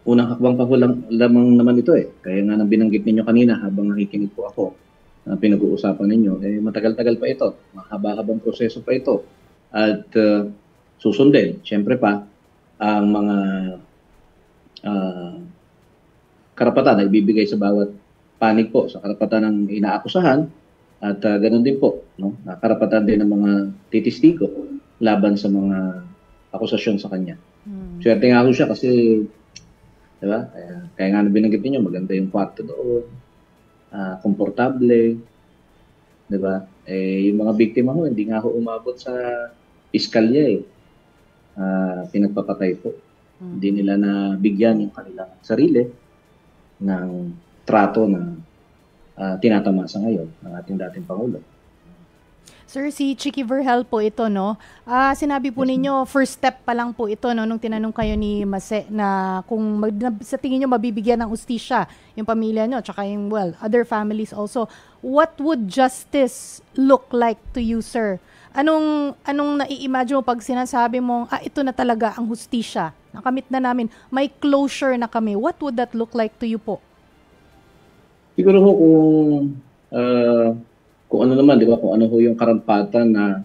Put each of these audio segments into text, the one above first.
unang hakbang pa po lamang naman ito eh. Kaya nga nang binanggit ninyo kanina habang nakikinig po ako, pinag-uusapan ninyo, matagal-tagal pa ito. Mahaba-habang proseso pa ito. At susundin, siyempre pa, ang mga karapatan na ibibigay sa bawat panig po, sa karapatan ng inaakusahan, at ganoon din po, no? Karapatan din ng mga titistigo laban sa mga akusasyon sa kanya. Swerte nga ako siya kasi, di ba? Kaya nga binanggit niyo, maganda yung kwarto doon, komportable, di ba? Yung mga biktima ho, hindi nga ho umabot sa piskalya eh. Pinagpapatay po. Hindi nila na bigyan yung kanilang sarili ng trato na tinatamasa ngayon ng ating dating Pangulo. Sir, si Chicky Verhel po ito, no? Sinabi po ninyo, first step pa lang po ito, no? Nung tinanong kayo ni Mase na kung sa tingin nyo mabibigyan ng ustisya yung pamilya nyo, tsaka yung, well, other families also. What would justice look like to you, sir? Anong nai-imagine mo pag sinasabi mo, ito na talaga ang hustisya. Nakamit na namin. May closure na kami. What would that look like to you po? Siguro ho kung ano naman, di ba, kung ano ho yung karampatan na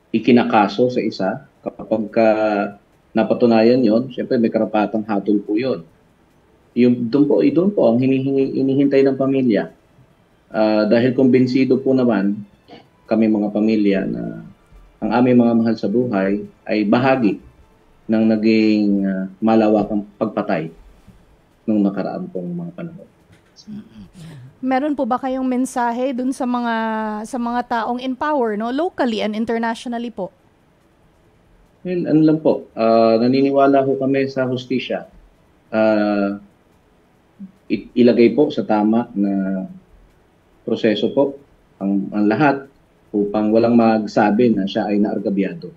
ikinakaso sa isa, kapag napatunayan yon, syempre may karapatang hatol po yon. Doon po ang hinihintay ng pamilya. Dahil kumbinsido po naman kami mga pamilya na ang aming mga mahal sa buhay ay bahagi ng naging malawakang pagpatay nung nakaraan pong mga panahon. Meron po ba kayong mensahe dun sa mga taong in power, no, locally and internationally po? Well, ano lang po, naniniwala ho kami sa hustisya. Ilagay po sa tama na proseso po ang lahat upang walang magsabi na siya ay naargabyado.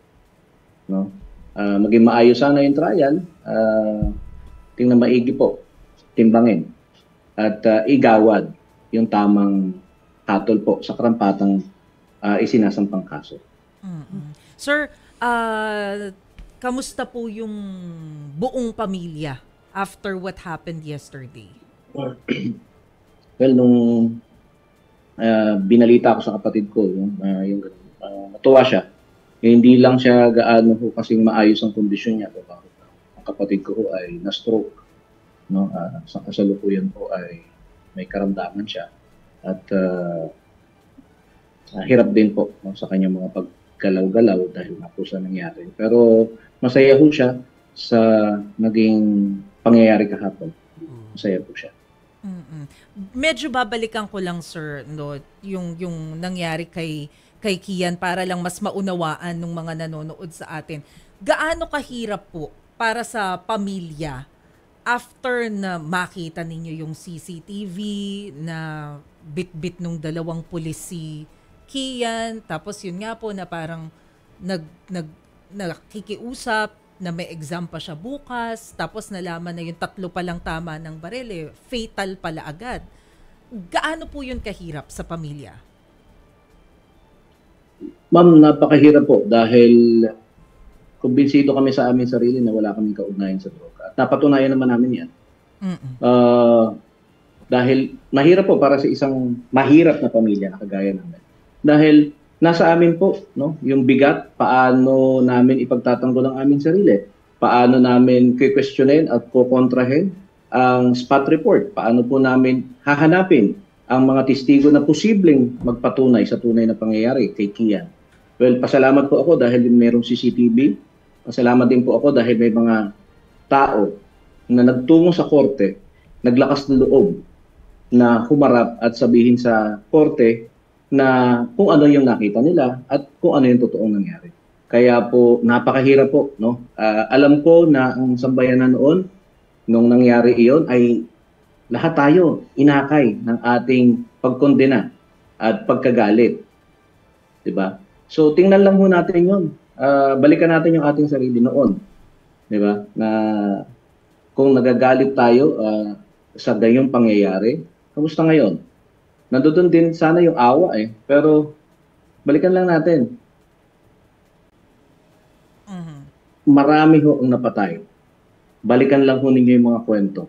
No? Maging maayos sana yung trial, tingnan maigi po, timbangin, at igawad yung tamang hatol po sa karampatang isinasampang kaso. Sir, kamusta po yung buong pamilya after what happened yesterday? Well, nung binalita ko sa kapatid ko, natuwa siya. Hindi lang siya gaano ho kasing maayos ang kondisyon niya. Ang kapatid ko ho ay na-stroke. No? Sa kasalukuyan po ay may karamdaman siya. At hirap din po, no, sa kanyang mga paggalaw-galaw dahil nga po sa nangyari. Pero masaya po siya sa naging pangyayari kahapon. Masaya po siya. Medyo babalikan ko lang, sir, no, yung nangyari kay Kian para lang mas maunawaan ng mga nanonood sa atin. Gaano kahirap po para sa pamilya after na makita ninyo yung CCTV na bit-bit nung dalawang pulis si Kian, tapos yun nga po na parang nakikiusap na may exam pa siya bukas, tapos nalaman na yung 3 pa lang tama ng baril, fatal pala agad. Gaano po yun kahirap sa pamilya? Ma'am, napakahirap po dahil kumbinsido kami sa aming sarili na wala kaming kaugnayan sa droga. At napatunayan naman namin yan. Dahil mahirap po para sa isang mahirap na pamilya na kagaya namin. Dahil nasa amin po, no, yung bigat, paano namin ipagtatanggol ang aming sarili. Paano namin kikwestyunin at kukontrahin ang spot report. Paano po namin hahanapin ang mga testigo na posibleng magpatunay sa tunay na pangyayari kay Kian. Well, pasalamat po ako dahil mayroong CCTV. Pasalamat din po ako dahil may mga tao na nagtungo sa korte, naglakas ng loob na humarap at sabihin sa korte na kung ano yung nakita nila at kung ano yung totoong nangyari. Kaya po, napakahirap po. No? Alam ko na ang sambayanan noon, nung nangyari iyon, ay lahat tayo inakay ng ating pagkondena at pagkagalit. Diba? So, tingnan lang ho natin yun. Balikan natin yung ating sarili noon. Diba? Na kung nagagalit tayo sa gayong pangyayari, kamusta ngayon? Nandoon din sana yung awa eh. Pero balikan lang natin. Marami ho ang napatay. balikan lang ho ninyo yung mga kwento